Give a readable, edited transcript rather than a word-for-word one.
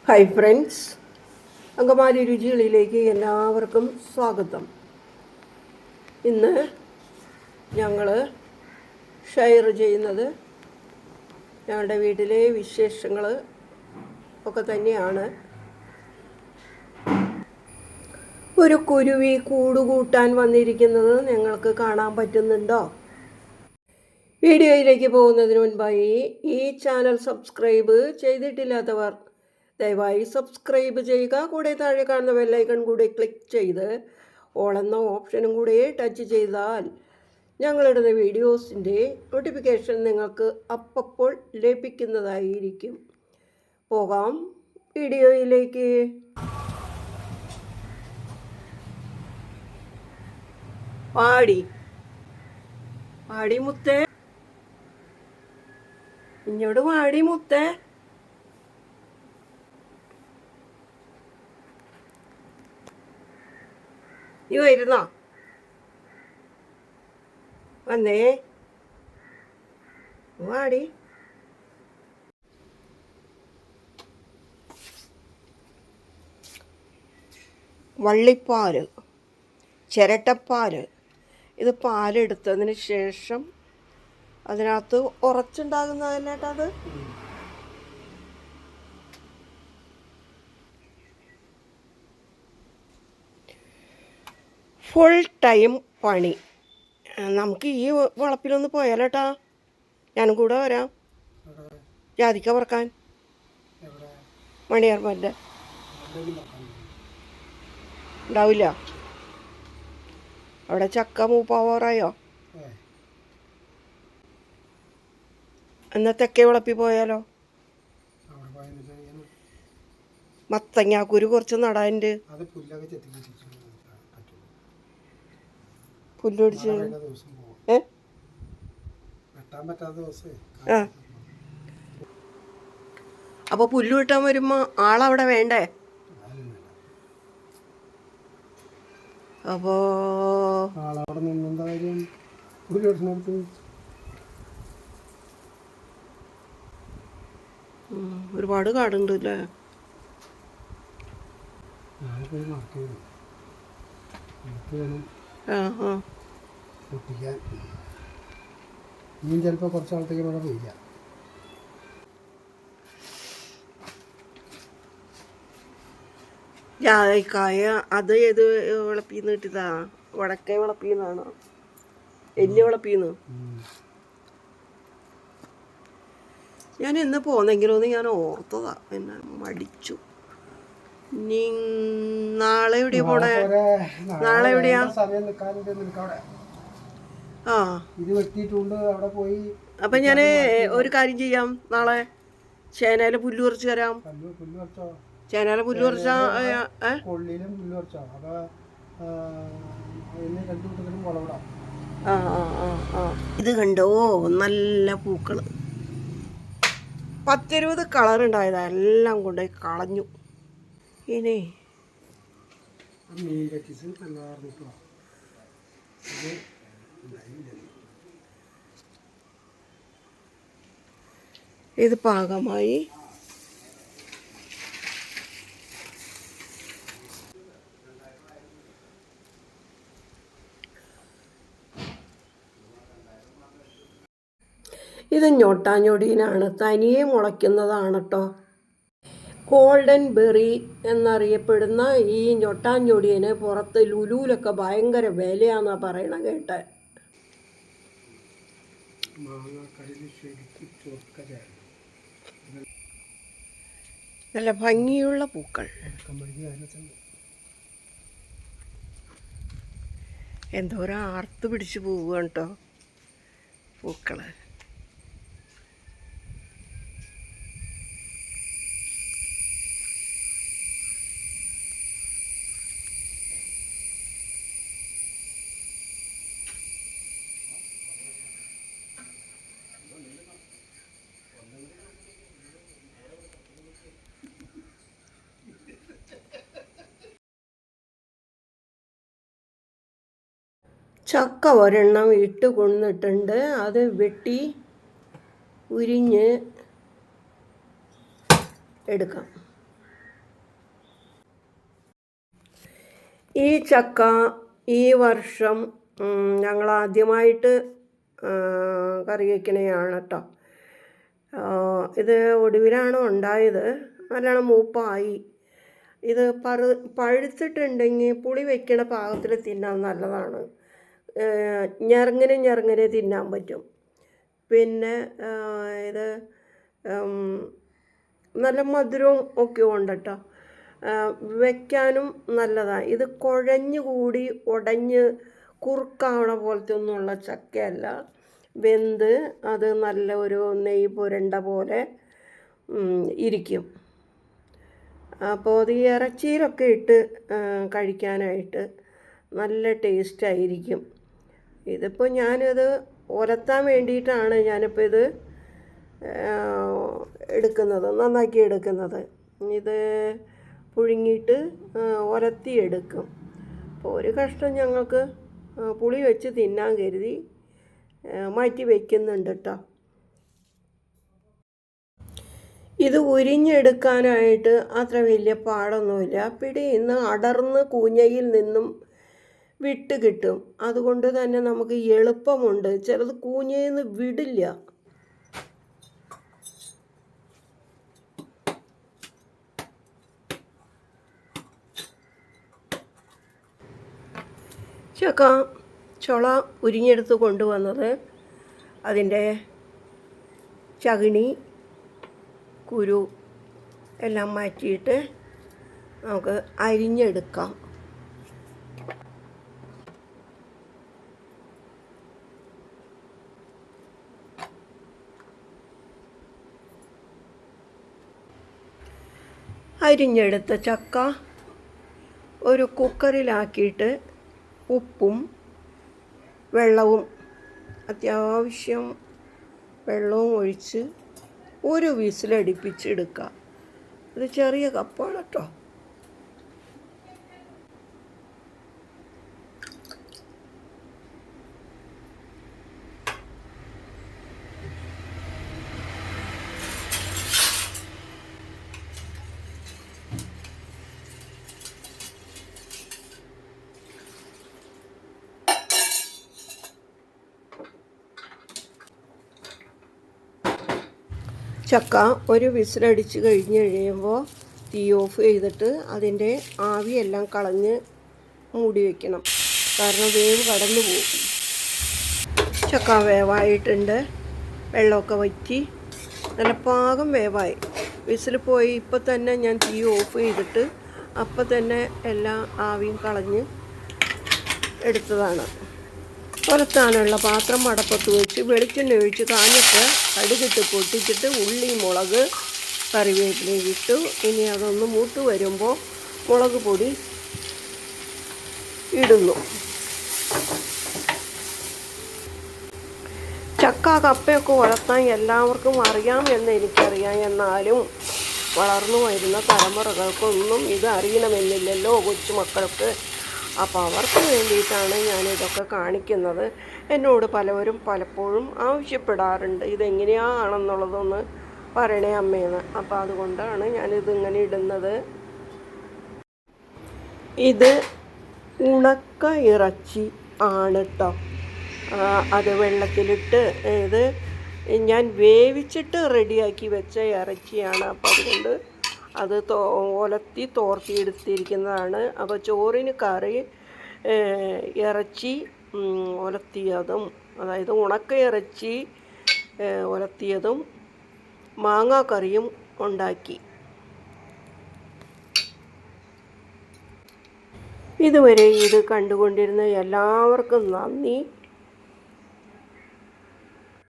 Hi friends, Angamaly രുചികളിലേക്ക് എല്ലാവർക്കും സ്വാഗതം. ഇന്ന് ഞങ്ങൾ ഷെയർ ചെയ്യുന്നത് ഞങ്ങളുടെ വീട്ടിലെ വിശേഷങ്ങൾ ഒക്കെ തന്നെയാണ്. ഒരു കുരുവി കൂടുകൂട്ടാൻ വന്നിരിക്കുന്നത് നിങ്ങൾക്ക് കാണാൻ പറ്റുന്നുണ്ടോ? വീഡിയോയിലേക്ക് പോകുന്നതിന് മുൻപായി ഈ ചാനൽ സബ്സ്ക്രൈബ് ചെയ്തിട്ടില്ലാത്തവർ ദയവായി സബ്സ്ക്രൈബ് ചെയ്യുക. കൂടെ താഴെ കാണുന്ന ബെല്ലൈക്കൺ കൂടി ക്ലിക്ക് ചെയ്ത് ഓൾ എന്ന ഓപ്ഷനും കൂടി ടച്ച് ചെയ്താൽ ഞങ്ങളിടുന്ന വീഡിയോസിൻ്റെ നോട്ടിഫിക്കേഷൻ നിങ്ങൾക്ക് അപ്പോൾ ലഭിക്കുന്നതായിരിക്കും. പോകാം വീഡിയോയിലേക്ക്. പാടി മുത്തേ, ഇങ്ങോട്ട് പാടി മുത്തേ. നീ വരുന്നോ? വന്നേ, വാടി. വള്ളിപ്പാല്, ചിരട്ടപ്പാല്. ഇത് പാലെടുത്തതിന് ശേഷം അതിനകത്ത് ഉറച്ചുണ്ടാകുന്നതല്ലേട്ടത്. ഫുൾ ടൈം പണി. നമുക്ക് ഈ വളപ്പിലൊന്ന് പോയാലോട്ടാ. ഞാനും കൂടെ വരാം. ജാതിക്ക പറക്കാൻ മണിയാർമൻ്റെ ഉണ്ടാവില്ല. അവിടെ ചക്ക മൂപ്പാവാറായോ? എന്നാൽ തെക്കേ വളപ്പി പോയാലോ? മത്തങ്ങാക്കുരു കുറച്ച് നടാനുണ്ട്. പുല്ലൊടിച്ച് അപ്പൊ പുല്ല് വെട്ടാൻ വരുമ്പോ ആളവിടെ വേണ്ടേ? അപ്പോ ഒരുപാട് കാടുണ്ട് അല്ലേ? ഇനിയും ചിലപ്പോൾ കുറച്ച് നാളത്തേക്ക് ഇവിടെ പെയ്യ. ജാതിക്കായ അത് ഏത് വിളപ്പിന്ന് കിട്ടിയതാ? വടക്കേ വിളപ്പിന്നാണോ? വലിയ വിളപ്പിന്ന്. ഞാൻ എന്ന് പോന്നെങ്കിലോ എന്ന് ഞാൻ ഓർത്തതാ, പിന്നെ മടിച്ചു. ഇനി നാളെ എവിടെയാ പോണേ? നാളെ എവിടെയാ? ആ, ഇത് വെട്ടിയിട്ടുണ്ട്. അവിടെ പോയി. അപ്പം ഞാൻ ഒരു കാര്യം ചെയ്യാം. നാളെ ചേനയിലെ പുല്ല് പറിച്ച് തരാം. ചേനയിലെ പുല്ല് പറിച്ചാ കൊള്ളിയിലും പുല്ല് പറിച്ചോ. അപ്പോൾ രണ്ടു കൂട്ടത്തിലും വളവിടാം. ഇത് കണ്ടോ, നല്ല പൂക്കൾ. 10-20 കളർ ഉണ്ടായതാ, എല്ലാം കൊണ്ടുപോയി കളഞ്ഞു. ഇനി മീൻ പറ്റിച്ച് എല്ലാവരും കിട്ടുക. ഇത് പാകമായി. ഇത് ഞൊട്ടാഞ്ഞൊടിയിനാണ്, തനിയെ മുളയ്ക്കുന്നതാണ് കേട്ടോ. ഗോൾഡൻ ബെറി എന്നറിയപ്പെടുന്ന ഈ ഞൊട്ടാഞ്ഞൊടിയന് പുറത്ത് ലുലുവിലൊക്കെ ഭയങ്കര വിലയാണെന്നാണ് പറയണ കേട്ടെ. നല്ല ഭംഗിയുള്ള പൂക്കൾ. എന്തോരം ആർത്ത് പിടിച്ച് പോവുകയാണ് കേട്ടോ പൂക്കള്. ചക്ക ഒരെണ്ണം ഇട്ട് കൊണ്ടിട്ടുണ്ട്. അത് വെട്ടി ഉരിഞ്ഞ് എടുക്കാം. ഈ ചക്ക ഈ വർഷം ഞങ്ങൾ ആദ്യമായിട്ട് കറി വയ്ക്കണതാണ് കേട്ടോ. ഇത് ഒടുവിലാണ് ഉണ്ടായത്. നല്ലോണം മൂപ്പായി. ഇത് പഴുത്തിട്ടുണ്ടെങ്കിൽ പുളി വയ്ക്കണ പാകത്തിൽ തിന്നാൻ നല്ലതാണ്. ഞെറുങ്ങനെ തിന്നാൻ പറ്റും. പിന്നെ ഇത് നല്ല മധുരവും ഒക്കെ ഉണ്ട് കേട്ടോ. വയ്ക്കാനും നല്ലതാണ്. ഇത് കുഴഞ്ഞുകൂടി ഉടഞ്ഞ് കുറുക്കാവണ പോലത്തെ ഒന്നുമുള്ള ചക്കയല്ല. വെന്ത് അത് നല്ല ഒരു നെയ്യ് പുരണ്ട പോലെ ഇരിക്കും. അപ്പോൾ അത് ഇറച്ചിയിലൊക്കെ ഇട്ട് കഴിക്കാനായിട്ട് നല്ല ടേസ്റ്റായിരിക്കും. ഇതിപ്പോൾ ഞാനിത് ഉലത്താൻ വേണ്ടിയിട്ടാണ് ഞാനിപ്പോൾ ഇത് നന്നാക്കി എടുക്കുന്നത്. ഇത് പുഴുങ്ങിയിട്ട് ഉലത്തിയെടുക്കും. അപ്പോൾ ഒരു കഷ്ണം ഞങ്ങൾക്ക് പുളി വെച്ച് തിന്നാൻ കരുതി മാറ്റി വയ്ക്കുന്നുണ്ട് കേട്ടോ. ഇത് ഉരിഞ്ഞെടുക്കാനായിട്ട് അത്ര വലിയ പാടൊന്നുമില്ല. പിടിയിൽ നിന്ന് അടർന്ന് കൂഞ്ഞയിൽ നിന്നും വിട്ട് കിട്ടും. അതുകൊണ്ട് തന്നെ നമുക്ക് എളുപ്പമുണ്ട്. ചിലത് കൂഞ്ഞയിൽ നിന്ന് വിടില്ല. ചക്ക ചുള ഉരിഞ്ഞെടുത്ത് കൊണ്ടുവന്നത് അതിൻ്റെ ചകിണി കുരു എല്ലാം മാറ്റിയിട്ട് നമുക്ക് അരിഞ്ഞെടുക്കാം. അരിഞ്ഞെടുത്ത ചക്ക ഒരു കുക്കറിലാക്കിയിട്ട് ഉപ്പും വെള്ളവും അത്യാവശ്യം വെള്ളവും ഒഴിച്ച് ഒരു വിസിലടിപ്പിച്ചെടുക്കുക. ഇത് ചെറിയ കപ്പാണ് കേട്ടോ. ചക്ക ഒരു വിസിലടിച്ച് കഴിയുമ്പോൾ തീ ഓഫ് ചെയ്തിട്ട് അതിൻ്റെ ആവിയെല്ലാം കളഞ്ഞ് മൂടി വയ്ക്കണം. കാരണം വേവ് കടന്നു പോകും. ചക്ക വേവായിട്ടുണ്ട്. വെള്ളമൊക്കെ വറ്റി നല്ല പാകം വേവായി. വിസിൽ പോയി. ഇപ്പം തന്നെ ഞാൻ തീ ഓഫ് ചെയ്തിട്ട് അപ്പം തന്നെ എല്ലാ ആവിയും കളഞ്ഞ് എടുത്തതാണ്. പുറത്താനുള്ള പാത്രം അടപ്പത്ത് വെച്ച് വെളിച്ചെണ്ണ ഒഴിച്ച് കാഞ്ഞിട്ട് കടുകിട്ട് പൊട്ടിച്ചിട്ട് ഉള്ളി മുളക് കറിവേപ്പിലയും ഇട്ടു. ഇനി അതൊന്ന് മൂത്ത് വരുമ്പോൾ മുളക് പൊടി ഇടുന്നു. ചക്ക കപ്പയൊക്കെ വളർത്താൻ എല്ലാവർക്കും അറിയാം എന്ന് എനിക്കറിയാം. എന്നാലും വളർന്നു വരുന്ന തലമുറകൾക്കൊന്നും ഇത് അറിയണമെന്നില്ലല്ലോ, കൊച്ചുമക്കൾക്ക്. അപ്പോൾ അവർക്ക് വേണ്ടിയിട്ടാണ് ഞാനിതൊക്കെ കാണിക്കുന്നത്. എന്നോട് പലവരും പലപ്പോഴും ആവശ്യപ്പെടാറുണ്ട് ഇതെങ്ങനെയാണെന്നുള്ളതൊന്ന് പറയണേ അമ്മയെന്ന്. അപ്പോൾ അതുകൊണ്ടാണ് ഞാനിതിങ്ങനെ ഇടുന്നത്. ഇത് ഉണക്ക ഇറച്ചി ആണ് കേട്ടോ. അത് വെള്ളത്തിലിട്ട് ഇത് ഞാൻ വേവിച്ചിട്ട് റെഡിയാക്കി വെച്ച ഇറച്ചിയാണ്. അപ്പോൾ അതുകൊണ്ട് അത് ഒലത്തി തോർത്തിയെടുത്തിരിക്കുന്നതാണ്. അപ്പോൾ ചോറിന് കറി ഇറച്ചി ഒലത്തിയതും, അതായത് ഉണക്ക ഇറച്ചി ഒലത്തിയതും മാങ്ങാ കറിയും ഉണ്ടാക്കി. ഇതുവരെ ഇത് കണ്ടുകൊണ്ടിരുന്ന എല്ലാവർക്കും നന്ദി.